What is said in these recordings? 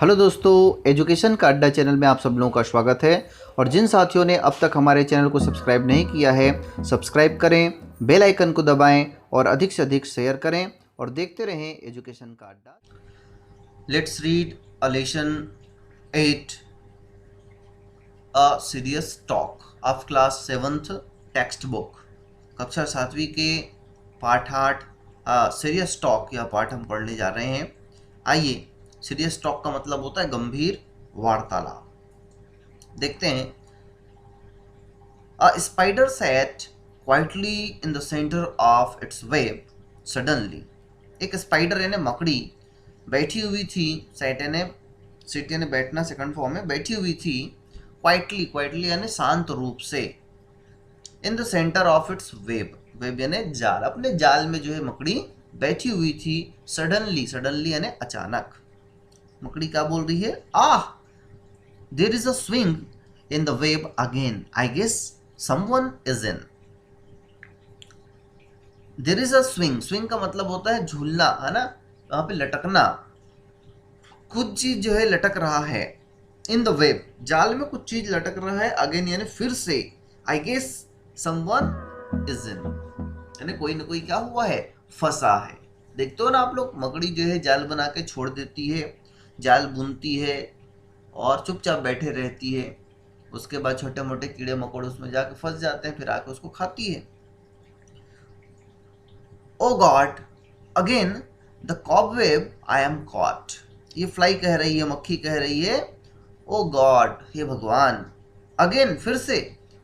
Hello दोस्तों, education का अड्डा चैनल में आप सब लोगों का स्वागत है। और जिन साथियों ने अब तक हमारे चैनल को सब्सक्राइब नहीं किया है, सब्सक्राइब करें, बेल आइकन को दबाएं और अधिक से अधिक शेयर करें और देखते रहें एजुकेशन का अड्डा। Let's read a lesson 8 a serious talk of class 7th text book. कक्षा 7वीं के पाठ 8 सीरियस टॉक यह पाठ हम पढ़ने जा रहे हैं। आइए, सीरियस टॉक का मतलब होता है गंभीर वार्तालाप। देखते हैं। A spider sat quietly in the centre of its web suddenly. एक स्पाइडर यानी मकड़ी बैठी हुई थी। सैट यानी बैठना सेकंड फॉर्म में, बैठी हुई थी। क्वाइटली, क्वाइटली यानी शांत रूप से। इन the centre of its web, web यानी जाल, अपने जाल में जो है मकड़ी बैठी हुई थी। सडनली, सडनली यानी अचानक। मकड़ी क्या बोल रही है? Ah, there is a swing in the web again, I guess someone is in. There is a swing, swing का मतलब होता है झूलना, है ना, वहां पे लटकना। कुछ चीज जो है लटक रहा है। इन द वेब, जाल में कुछ चीज लटक रहा है। अगेन यानी फिर से। I guess someone is in यानी कोई ना कोई क्या हुआ है, फंसा है। देखते हो ना आप लोग, मकड़ी जो है जाल बना के छोड़ देती है, जाल बुनती है और चुपचाप बैठे रहती है। उसके बाद छोटे मोटे कीड़े मकोड़े उसमें जाके फंस जाते हैं, फिर आके उसको खाती है। Oh god, again the cobweb I am caught. ये फ्लाई कह रही है, मक्खी कह रही है, ओ गॉड, हे भगवान, अगेन फिर से,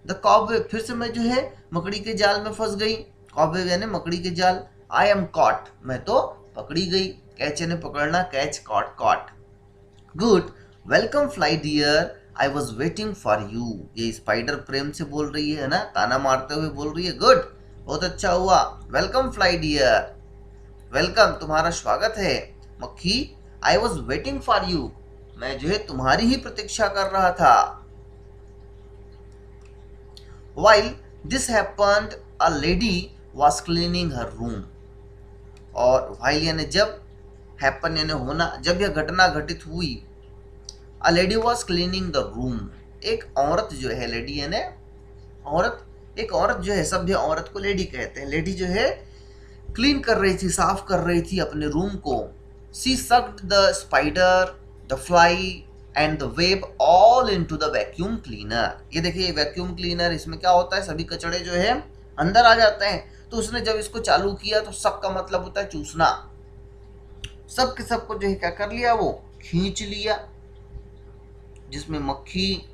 द कॉबवेब, फिर से मैं जो है मकड़ी के जाल में फंस गई। कॉबवेब यानी मकड़ी के जाल। आई एम कॉट, मैं तो पकड़ी गई। कैच यानी पकड़ना, catch, caught, caught. Good, welcome fly dear, I was waiting for you. ये स्पाइडर प्रेम से बोल रही है ना, ताना मारते हुए बोल रही है। गुड, बहुत अच्छा हुआ। वेलकम फ्लाई डियर, वेलकम, तुम्हारा स्वागत है। मक्खी, आई वॉज वेटिंग फॉर यू, मैं जो है तुम्हारी ही प्रतीक्षा कर रहा था। While this happened, a lady was cleaning her room. और while यानी जब, happen यानी होना, जब यह घटना घटित हुई। A lady was cleaning the room, एक औरत जो है, लेडी यानी औरत, एक औरत जो है, सभ्य औरत को लेडी कहते हैं। लेडी जो है क्लीन कर रही थी, साफ कर रही थी अपने रूम को। She sucked the spider, the fly and the web all into the vacuum cleaner. ये देखिए वैक्यूम क्लीनर, इसमें क्या होता है, सभी कचड़े जो है अंदर आ जाते हैं। तो उसने जब इसको चालू किया तो सब का मतलब होता है चूसना। सब के सब को जो है क्या कर लिया, वो खींच लिया। जिसमें मक्खी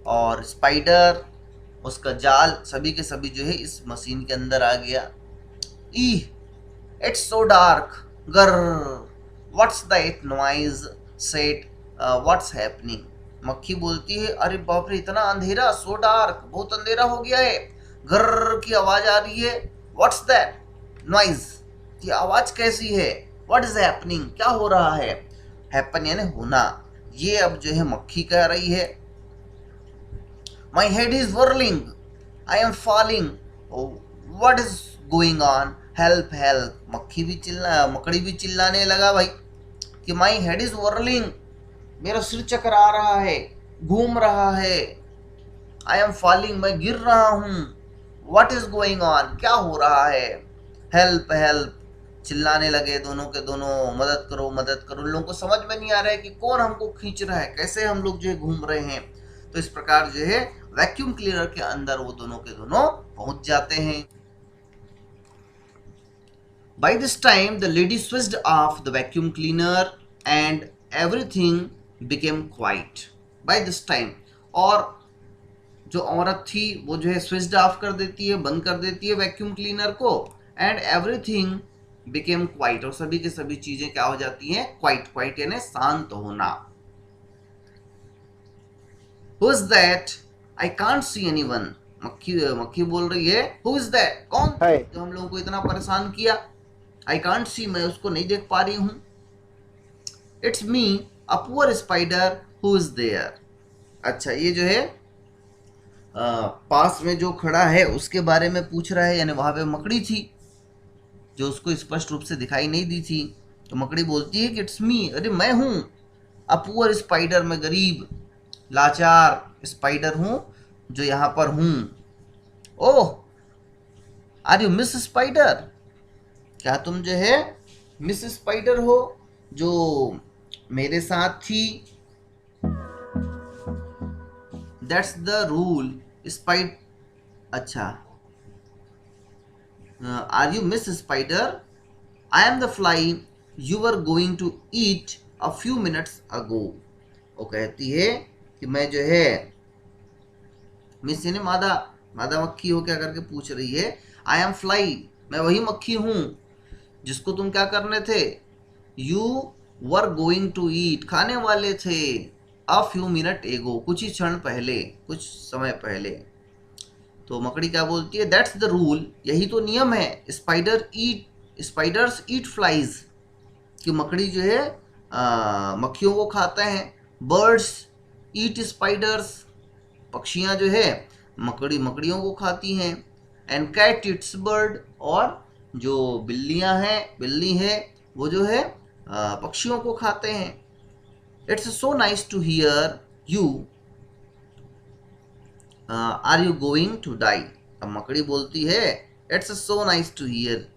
और स्पाइडर, उसका जाल, सभी के सभी जो है इस मशीन के अंदर आ गया। ई, इट्स सो डार्क, गर, what's that noise, set, what's happening. मक्खी बोलती है, अरे बाप रे, इतना अंधेरा, सो डार्क, बहुत अंधेरा हो गया है। गर की आवाज आ रही है। व्हाट्स दैट नॉइज, ये आवाज कैसी है। व्हाट इज हैपनिंग, क्या हो रहा है। हैपन यानी होना। ये अब जो है मक्खी कह रही है, my head is whirling, I am falling, what is going on, help help. मकड़ी भी चिल्लाने लगा भाई कि माई हेड इज whirling, मेरा सिर चकरा रहा है, घूम रहा है। आई एम फॉलिंग, मैं गिर रहा हूँ। व्हाट इज गोइंग ऑन, क्या हो रहा है। हेल्प हेल्प, चिल्लाने लगे दोनों के दोनों, मदद करो मदद करो। लोगों को समझ में नहीं आ रहा है कि कौन हमको खींच रहा है, कैसे हम लोग जो है घूम रहे हैं। तो इस प्रकार जो है वैक्यूम क्लीनर के अंदर वो दोनों के दोनों पहुंच जाते हैं। By this time, the lady switched off the vacuum cleaner and everything became quiet. By this time, और जो औरत थी वो जो है स्विच्ड ऑफ कर देती है, बंद कर देती है वैक्यूम क्लीनर को। एंड एवरीथिंग बिकेम क्वाइट, और सभी की सभी चीजें क्या हो जाती हैं, क्वाइट। क्वाइट यानी शांत होना। Who is that, I can't see anyone. मक्खी बोल रही है, हु इज दैट, कौन है। जो हम लोगों को इतना परेशान किया। आई कांट सी, मैं उसको नहीं देख पा रही हूं। It's me, a poor spider who is there. अच्छा, ये जो है पास में जो खड़ा है उसके बारे में पूछ रहा है, यानी वहां पे मकड़ी थी जो उसको स्पष्ट रूप से दिखाई नहीं दी थी। तो मकड़ी बोलती है कि इट्स मी, अरे मैं हूं। अ पुअर स्पाइडर, मैं गरीब लाचार स्पाइडर हूं जो यहां पर हूं। ओह, आर यू मिस स्पाइडर, क्या तुम जो है मिस स्पाइडर हो जो मेरे साथ थी। दैट्स द रूल स्पाइड, अच्छा, are you miss spider, I am the fly you were going to eat a few minutes ago. वो कहती है कि मैं जो है, मिस ने मादा, मादा मक्खी हो क्या करके पूछ रही है। आई एम फ्लाई, मैं वही मक्खी हूं जिसको तुम क्या करने थे, you were going to eat, खाने वाले थे, अ फ्यू मिनट एगो, कुछ ही क्षण पहले, कुछ समय पहले। तो मकड़ी क्या बोलती है, दैट्स द रूल, यही तो नियम है, स्पाइडर्स ईट फ्लाइज, कि मकड़ी जो है मक्खियों को खाता है। बर्ड्स ईट स्पाइडर्स, पक्षियां जो है मकड़ियों को खाती हैं। एंड कैट ईट्स बर्ड, और जो बिल्ली है वो जो है पक्षियों को खाते हैं। It's so nice to hear you, are you going to die. अब मकड़ी बोलती है, it's so nice to hear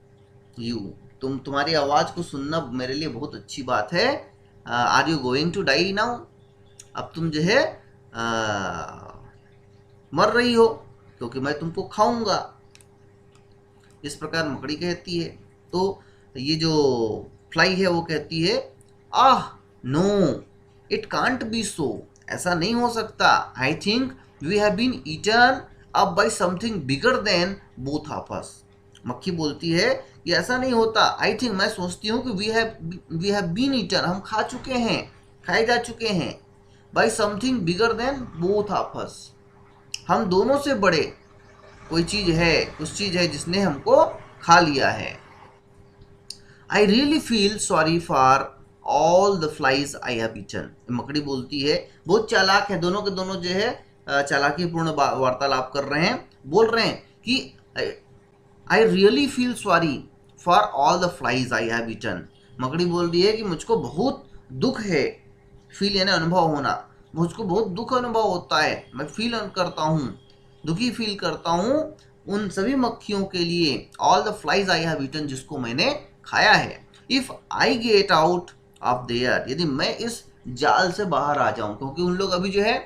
you, तुम्हारी आवाज को सुनना मेरे लिए बहुत अच्छी बात है। Are you going to die now, अब तुम जो है मर रही हो क्योंकि मैं तुमको खाऊंगा। इस प्रकार मकड़ी कहती है। तो ये जो फ्लाई है वो कहती है, ah no, it can't be so, ऐसा नहीं हो सकता। I think we have been eaten up by something bigger than both of us. मक्खी बोलती है कि ऐसा नहीं होता। आई थिंक, मैं सोचती हूँ कि वी हैव बीन ईटन, हम खा चुके हैं, खाए जा चुके हैं, by something bigger than both of us, हम दोनों से बड़े कोई चीज है, कुछ चीज है जिसने हमको खा लिया है। I really feel sorry for all the flies I have eaten. मकड़ी बोलती है, बहुत चालाक है, दोनों के दोनों जो है चालाकी पूर्ण वार्तालाप कर रहे हैं, बोल रहे हैं कि I really feel sorry for all the flies I have eaten. मकड़ी बोल रही है कि मुझको बहुत दुख है, फील यानी अनुभव होना, मुझको बहुत दुख अनुभव होता है, मैं फील करता हूँ, दुखी फील करता हूँ उन सभी मक्खियों के लिए, all the flies I have eaten, जिसको मैंने खाया है। If I get out of there, यदि मैं इस जाल से बाहर आ जाऊं, क्योंकि उन लोग अभी जो है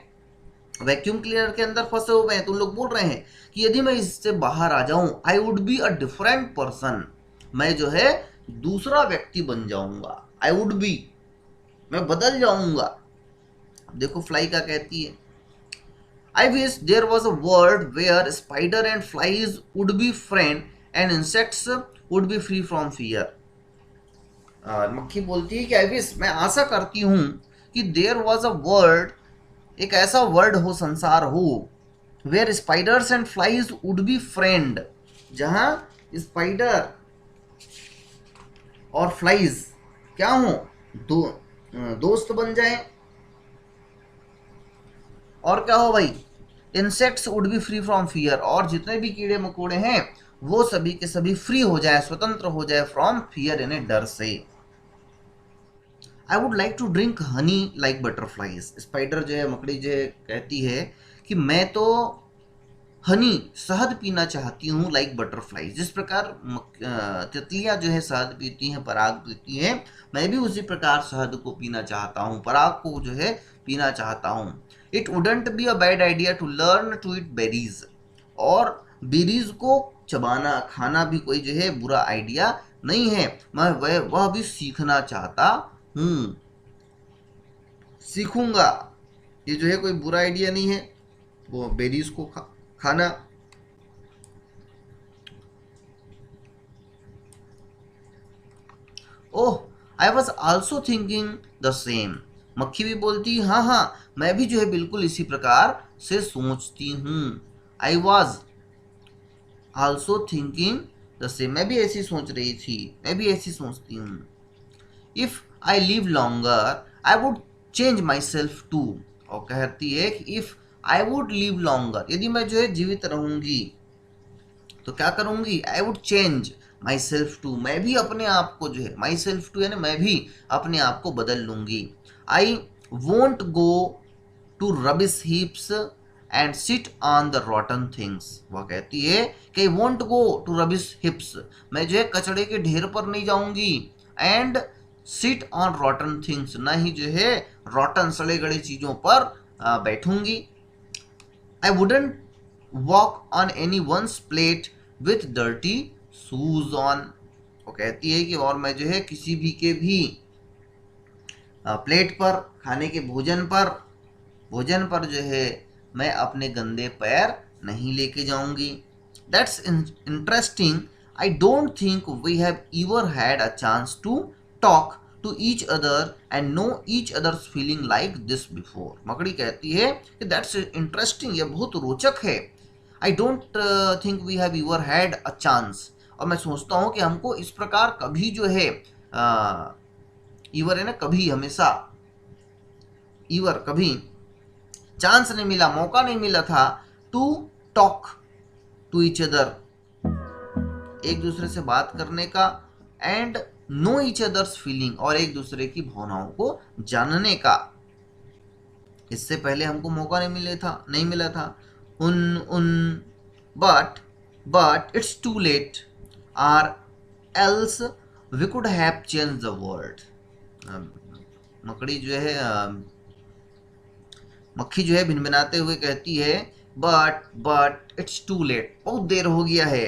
वैक्यूम क्लीनर के अंदर फंसे हुए हैं, तो उन लोग बोल रहे हैं कि यदि मैं इससे बाहर आ जाऊं, I would be a different person, मैं जो है दूसरा व्यक्ति बन जाऊंगा। आई वुड बी, मैं बदल जाऊंगा। देखो फ्लाई क्या कहती है, I wish there was a world where spider and flies would be friend and insects would be free from fear. मक्खी बोलती है कि आई विश, मैं आशा करती हूँ कि देयर वॉज अ वर्ल्ड, एक ऐसा वर्ल्ड हो, संसार हो, where spiders and flies would be friend, जहां स्पाइडर और फ्लाइज क्या हो, दोस्त बन जाए। और क्या हो भाई, insects would be free from fear, और जितने भी कीड़े मकोड़े हैं वो सभी के सभी फ्री हो जाए, स्वतंत्र हो जाए, फ्रॉम फियर यानी डर से। I would like to drink honey like butterflies. Spider जो है, मकड़ी जो है, कहती है कि मैं तो हनी, शहद पीना चाहती हूँ, लाइक बटरफ्लाई, जिस प्रकार तितलियां जो है शहद पीती हैं, पराग पीती हैं, मैं भी उसी प्रकार शहद को पीना चाहता हूँ, पराग को जो है पीना चाहता हूँ। It wouldn't be a bad idea to learn to eat berries, और बेरीज को चबाना, खाना भी कोई जो है बुरा आइडिया नहीं है, मैं वह भी सीखना चाहता हूँ, सीखूंगा। ये जो है कोई बुरा आइडिया नहीं है, वो बेरीज को खाना। Oh, I was also thinking the same. मक्खी भी बोलती, हाँ हाँ, मैं भी जो है बिल्कुल इसी प्रकार से सोचती हूँ। आई was also thinking the same, मैं भी ऐसी सोच रही थी, मैं भी ऐसी सोचती हूँ। If I live longer I would change myself to, और कहती है कि if I would live longer, यदि मैं जो है जीवित रहूंगी तो क्या करूंगी, I would change, myself to, मैं भी अपने आप को जो है, माई सेल्फ टू यानी मैं भी अपने आप को बदल लूंगी। I won't go to rubbish heaps and sit on the rotten things. वह कहती है कि I won't go to rubbish heaps, मैं जो है कचड़े के ढेर पर नहीं जाऊंगी, and sit on rotten things, ना ही जो है रॉटन सड़े गड़े चीजों पर बैठूंगी। I wouldn't walk on anyone's plate with dirty shoes on. वो कहती है कि और मैं जो है किसी भी के भी प्लेट पर, खाने के भोजन पर जो है मैं अपने गंदे पैर नहीं लेके जाऊंगी। That's interesting, I don't think we have ever had a chance to talk to each other and know each other's feeling like this before. मकड़ी कहती है कि दैट्स इंटरेस्टिंग, यह बहुत रोचक है। I don't think we have ever had a chance, और मैं सोचता हूँ कि हमको इस प्रकार कभी जो है ईवर है ना कभी, हमेशा ईवर कभी चांस नहीं मिला, मौका नहीं मिला था to talk to each other, एक दूसरे से बात करने का, and know each other's feeling, और एक दूसरे की भावनाओं को जानने का। इससे पहले हमको मौका नहीं मिला था उन उन but it's too late or else we could have change the world. मकड़ी जो है मक्खी जो है भिनभिनाते हुए कहती है बट इट्स टू लेट, बहुत देर हो गया है।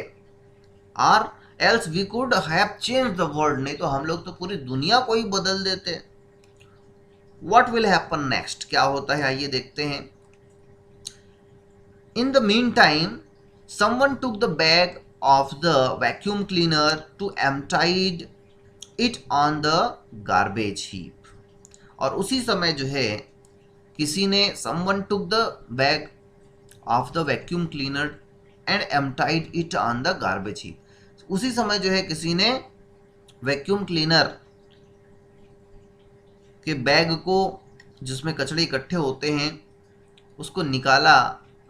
Or else we could have change the world, नहीं तो हम लोग तो पूरी दुनिया को ही बदल देते। व्हाट विल हैपन नेक्स्ट, क्या होता है आइए देखते हैं। In the mean time someone took the bag of the vacuum cleaner to emptied it on the garbage heap. और उसी समय जो है किसी ने, someone took the bag of the vacuum cleaner and emptied it on the garbage heap, उसी समय जो है किसी ने वैक्यूम क्लीनर के बैग को, जिसमें कचड़े इकट्ठे होते हैं, उसको निकाला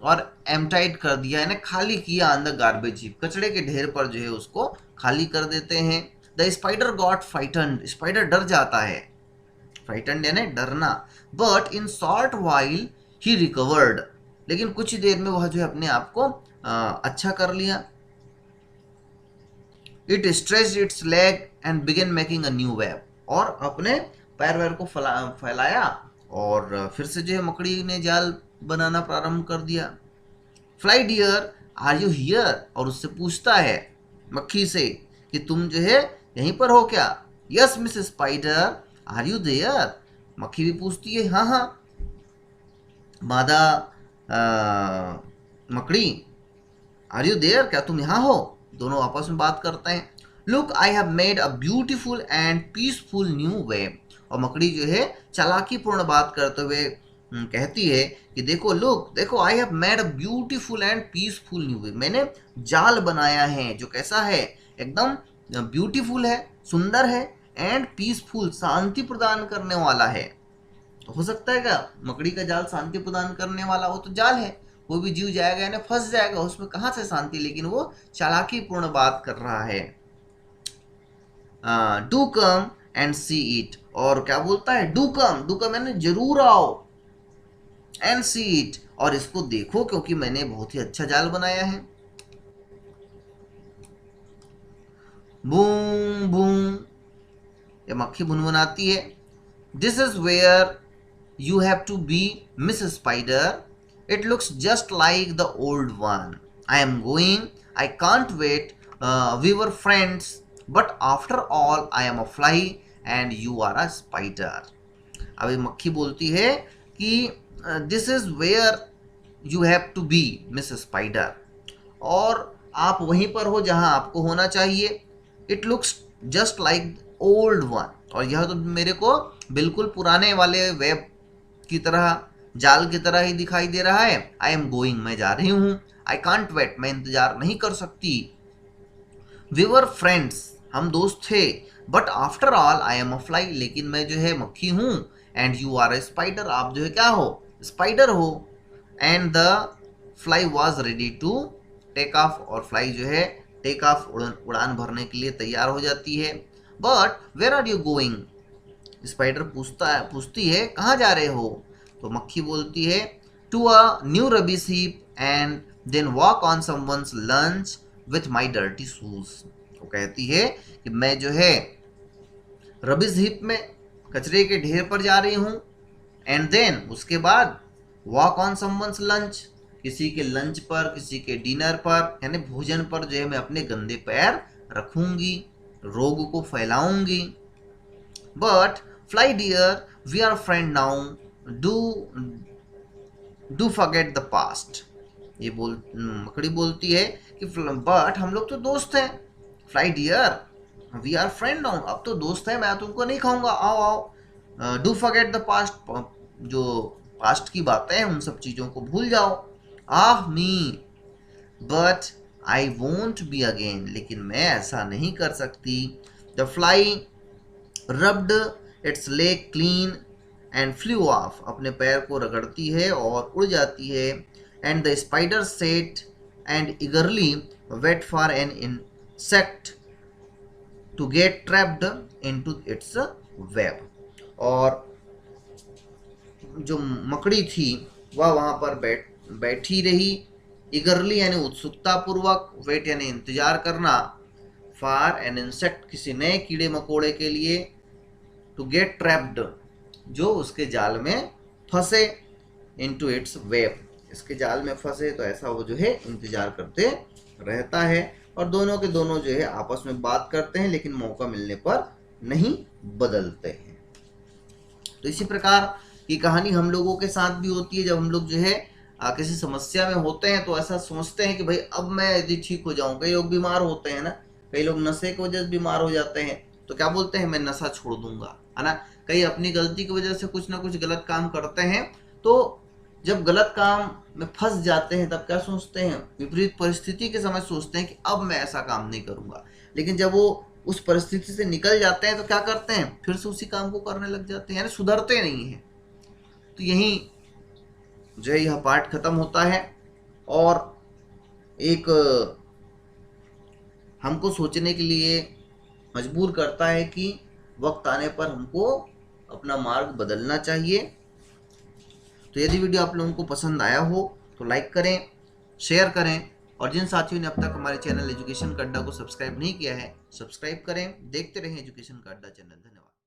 और एम्प्टाइड कर दिया, यानी खाली किया ऑन द गार्बेज हीप, कचड़े के ढेर पर जो है उसको खाली कर देते हैं। The spider got frightened, spider डर जाता है, फ्राइटन्ड यानी डरना। But in short while he recovered, लेकिन कुछ ही देर में वह जो है अपने आप को अच्छा कर लिया। It stretched it's leg and begin making a new web, और अपने पैर वैर को फैलाया और फिर से जो है मकड़ी ने जाल बनाना प्रारंभ कर दिया। Fly dear are you here, और उससे पूछता है मक्खी से कि तुम जो है यहीं पर हो क्या। Yes miss spider are you there, मक्खी भी पूछती है हाँ हाँ मादा मकड़ी, आर यू देयर, क्या तुम यहाँ हो। दोनों आपस में बात करते हैं। Look I have made a beautiful and peaceful new web, और मकड़ी जो है चालाकीपूर्ण बात करते हुए कहती है कि देखो, लुक देखो, I have made a beautiful and peaceful new web, मैंने जाल बनाया है जो कैसा है, एकदम ब्यूटीफुल है, सुंदर है, एंड पीसफुल, शांति प्रदान करने वाला है। तो हो सकता है क्या मकड़ी का जाल शांति प्रदान करने वाला, वो तो जाल है, कोई भी जीव जाएगा यानी फंस जाएगा, उसमें कहाँ से शांति, लेकिन वो चालाकी पूर्ण बात कर रहा है। Do come and see it, और क्या बोलता है, डू कम यानी जरूर आओ, एंड सी इट, और इसको देखो क्योंकि मैंने बहुत ही अच्छा जाल बनाया है। बूम बूम, ये मक्खी भुनभुनाती है। This is where you have to be miss spider, it looks just like the old one. I am going, I can't wait, we were friends, but after all I am a fly and you are a spider. अभी मक्खी बोलती है कि this is where you have to be Miss Spider, और आप वहीं पर हो जहां आपको होना चाहिए। It looks just like old one, और यह तो मेरे को बिल्कुल पुराने वाले वेब की तरह, जाल की तरह ही दिखाई दे रहा है। आई एम गोइंग, मैं जा रही हूँ। आई कांट वेट, मैं इंतजार नहीं कर सकती। वी वर फ्रेंड्स, हम दोस्त थे। But after all I am a fly, लेकिन मैं जो है मक्खी हूँ। And you are a spider, आप जो है क्या हो, स्पाइडर हो। And the fly was ready to take off, और फ्लाई जो है टेक ऑफ, उड़ान भरने के लिए तैयार हो जाती है। But where are you going, spider पूछती है कहाँ जा रहे हो? तो मक्खी बोलती है to a new rubbish heap and then walk on someone's lunch with my dirty shoes. वो कहती है कि मैं जो है रबिश हीप में, कचरे के ढेर पर जा रही हूँ, एंड देन उसके बाद वॉक ऑन समवन्स लंच, किसी के लंच पर, किसी के डिनर पर, यानी भोजन पर जो है मैं अपने गंदे पैर रखूंगी, रोग को फैलाऊंगी। But fly dear we are friend now, do do forget the past. ये मकड़ी बोलती है कि बट हम लोग तो दोस्त हैं, fly dear we are friend now, अब तो दोस्त है, मैं तुमको नहीं खाऊंगा, आओ आओ। डू फॉरगेट द पास्ट, जो पास्ट की बातें हैं उन सब चीज़ों को भूल जाओ। Ah me but I won't be again, लेकिन मैं ऐसा नहीं कर सकती। The fly rubbed its leg clean and flew off, अपने पैर को रगड़ती है और उड़ जाती है। And the spider sat and eagerly wait for an insect to get trapped into its web. और जो मकड़ी थी वह वहां पर बैठी रही, ईगरली यानी उत्सुकता पूर्वक, वेट यानी इंतजार करना, फॉर एन इंसेक्ट किसी नए कीड़े मकोड़े के लिए, टू गेट ट्रैप्ड जो उसके जाल में फंसे, इनटू इट्स वेब, इसके जाल में फंसे, तो ऐसा वो जो है इंतजार करते रहता है। और दोनों के दोनों जो है आपस में बात करते हैं, लेकिन मौका मिलने पर नहीं बदलते हैं। तो इसी प्रकार की कहानी हम लोगों के साथ भी होती है। जब हम लोग जो है किसी समस्या में होते हैं तो ऐसा सोचते हैं कि भाई अब मैं यदि ठीक हो जाऊं, कई लोग बीमार होते हैं ना, कई लोग नशे की वजह से बीमार हो जाते हैं, तो क्या बोलते हैं मैं नशा छोड़ दूंगा, है ना। कई अपनी गलती की वजह से कुछ ना कुछ गलत काम करते हैं, तो जब गलत काम में फंस जाते हैं तब क्या सोचते हैं, विपरीत परिस्थिति के समय सोचते हैं कि अब मैं ऐसा काम नहीं करूंगा। लेकिन जब वो उस परिस्थिति से निकल जाते हैं तो क्या करते हैं, फिर से उसी काम को करने लग जाते हैं, यानी सुधरते नहीं हैं। तो यही जो है यह पार्ट खत्म होता है और एक हमको सोचने के लिए मजबूर करता है कि वक्त आने पर हमको अपना मार्ग बदलना चाहिए। तो यदि वीडियो आप लोगों को पसंद आया हो तो लाइक करें, शेयर करें, और जिन साथियों ने अब तक हमारे चैनल एजुकेशन का अड्डा को सब्सक्राइब नहीं किया है, सब्सक्राइब करें। देखते रहें एजुकेशन का अड्डा चैनल। धन्यवाद।